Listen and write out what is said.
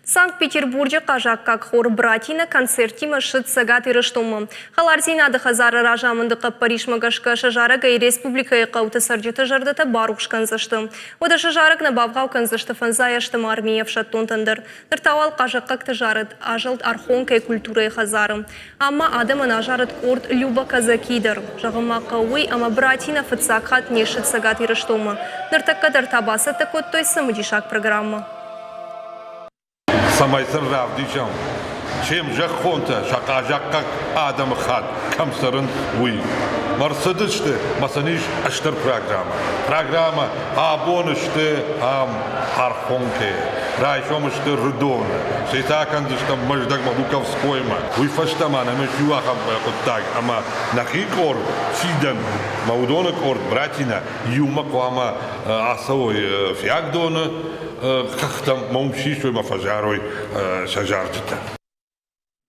В Санкт-Петербурге кажакка хор братина концертима шит сагат ирыштомы. Халарзина хазары ражамындықы Париж магашка шажарага и республика қауты сарджиты жардыты баруш канзышты. Ода шажарак на бавгау канзышты фанзаяштым армия в шаттон тандыр. Тыртавал кажакка ктыжарыт ажалт архонка и культура и хазары. Ама адамын ажарыт орд люба казакидыр. Жағыма қауы ама братина фыцакхат не шит сагат ирыштомы. Ныртакка дыртабасы такот той самыдишак программа. Самайсыр равдичам. Чем же хонта, шакажакка адам хат, камсарын уй. Марсадышты, масаниш аштыр программа. Программа абонышты ам архонке. Райшомышты рудон. Сейтакандышты маждаг мабуковскойма. Уй фаштамана, мы юахам так, ама нахикор сидан. Маудона корт братина, юма квама асой фиагдона. Как там момши, что ма фажарой шажарчата.